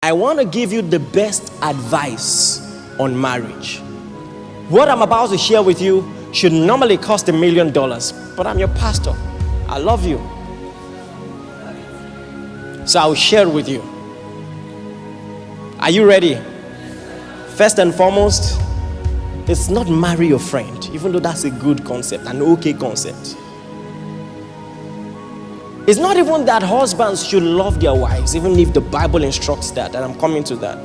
I want to give you the best advice on marriage. What I'm about to share with you should normally cost $1 million, but I'm your pastor. I love you. So I'll share with you. Are you ready? First and foremost, it's not marry your friend, even though that's a good concept, an okay concept. It's not even that husbands should love their wives, even if the Bible instructs that, and I'm coming to that.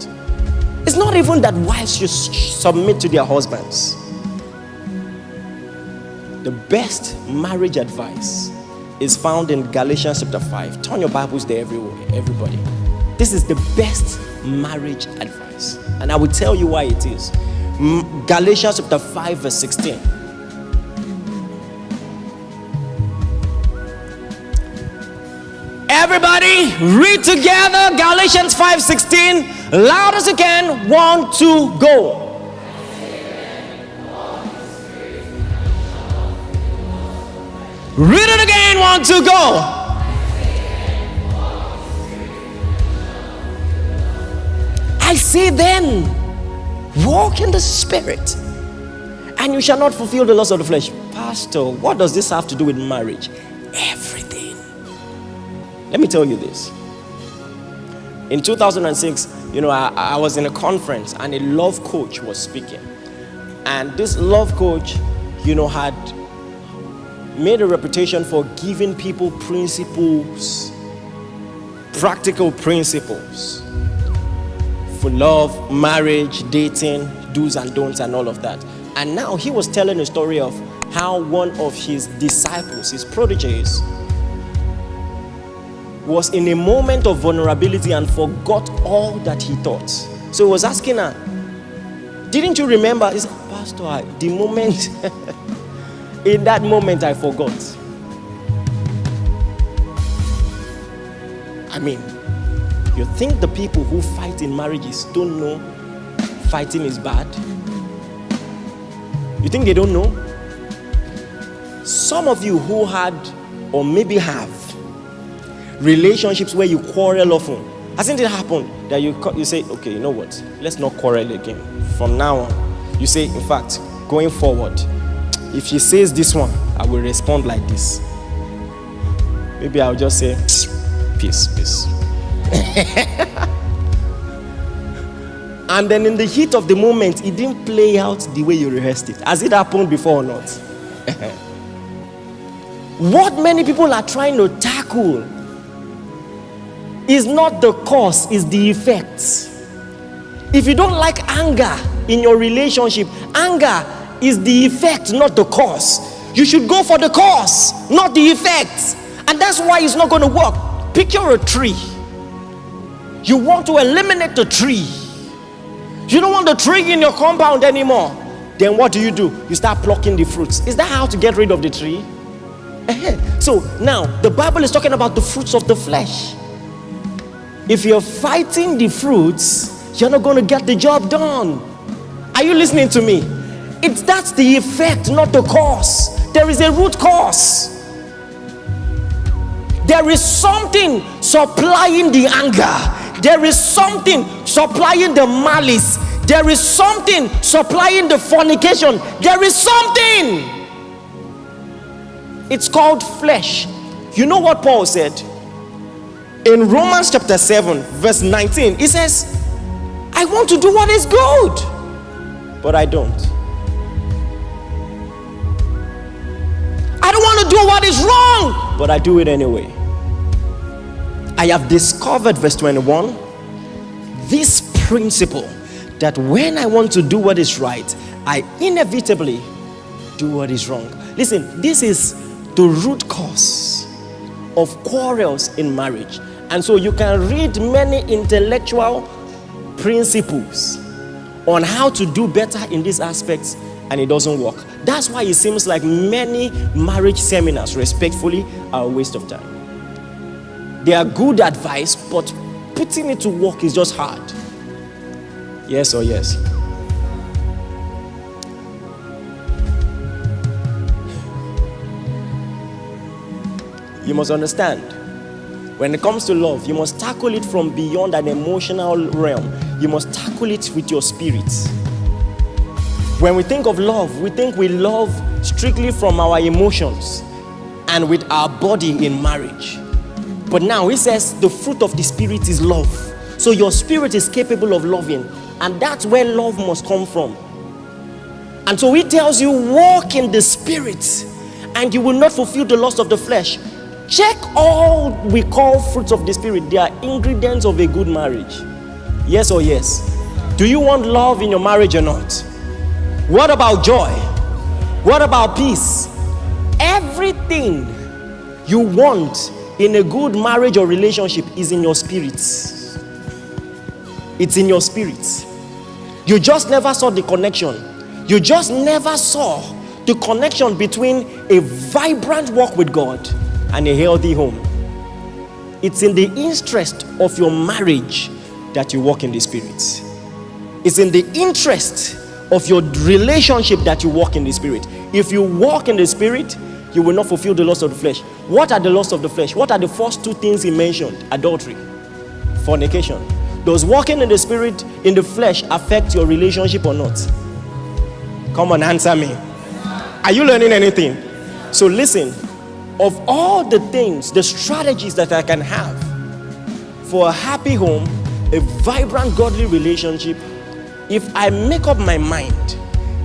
It's not even that wives should submit to their husbands. The best marriage advice is found in Galatians chapter 5. Turn your Bibles there, everybody. This is the best marriage advice, and I will tell you why it is. Galatians chapter 5 verse 16. Everybody read together Galatians 5:16. Loud as you can. 1, 2, go. Read it again. 1, 2, go. I say then, walk in the Spirit, and you shall not fulfill the lust of the flesh. Pastor, what does this have to do with marriage? Everything. Let me tell you this. In 2006, I was in a conference and a love coach was speaking. And this love coach, had made a reputation for giving people principles, practical principles for love, marriage, dating, do's and don'ts and all of that. And now he was telling a story of how one of his disciples, his proteges, was in a moment of vulnerability and forgot all that he thought. So he was asking her, didn't you remember? He said, Pastor, the moment, in that moment I forgot. I mean, you think the people who fight in marriages don't know fighting is bad? You think they don't know? Some of you who had or maybe have relationships where you quarrel often, hasn't it happened that you say, okay, you know what, let's not quarrel again from now on? You say, in fact, going forward, if she says this one, I will respond like this. Maybe I'll just say, peace. And then in the heat of the moment, it didn't play out the way you rehearsed it. Has it happened before or not? What many people are trying to tackle is not the cause, is the effect. If you don't like anger in your relationship, anger is the effect, not the cause. You should go for the cause, not the effect. And that's why it's not going to work. Picture a tree. You want to eliminate the tree. You don't want the tree in your compound anymore. Then what do? You start plucking the fruits. Is that how to get rid of the tree? So now the Bible is talking about the fruits of the flesh. If you're fighting the fruits, you're not going to get the job done. Are you listening to me? That's the effect, not the cause. There is a root cause. There is something supplying the anger. There is something supplying the malice. There is something supplying the fornication. There is something. It's called flesh. You know what Paul said? In Romans chapter 7, verse 19, he says, I want to do what is good, but I don't. I don't want to do what is wrong, but I do it anyway. I have discovered, verse 21, this principle that when I want to do what is right, I inevitably do what is wrong. Listen, this is the root cause of quarrels in marriage. And so you can read many intellectual principles on how to do better in these aspects, and it doesn't work. That's why it seems like many marriage seminars, respectfully, are a waste of time. They are good advice, but putting it to work is just hard. Yes or yes? You must understand, When it comes to love, you must tackle it from beyond an emotional realm. You must tackle it with your spirit. When we think of love, we think we love strictly from our emotions and with our body in marriage. But now he says the fruit of the spirit is love. So your spirit is capable of loving, and that's where love must come from. And so he tells you, walk in the spirit and you will not fulfill the lust of the flesh. Check all we call fruits of the spirit. They are ingredients of a good marriage. Yes or yes? Do you want love in your marriage or not? What about joy? What about peace? Everything you want in a good marriage or relationship is in your spirit. It's in your spirit. You just never saw the connection. You just never saw the connection between a vibrant walk with God and a healthy home. It's in the interest of your marriage that you walk in the spirit. It's in the interest of your relationship that you walk in the spirit. If you walk in the spirit, you will not fulfill the lust of the flesh. What are the lusts of the flesh? What are the first two things he mentioned? Adultery, fornication. Does walking in the spirit, in the flesh, affect your relationship or not? Come on, answer me. Are you learning anything? So listen, of all the things, the strategies that I can have for a happy home, a vibrant godly relationship, if I make up my mind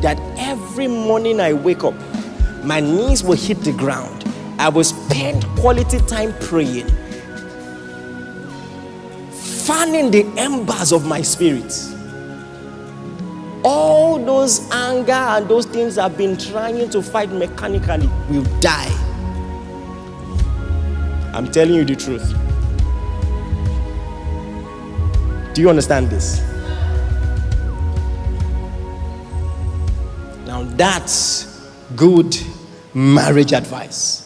that every morning I wake up, my knees will hit the ground, I will spend quality time praying, fanning the embers of my spirit. All those anger and those things I've been trying to fight mechanically will die. I'm telling you the truth. Do you understand this? Now that's good marriage advice.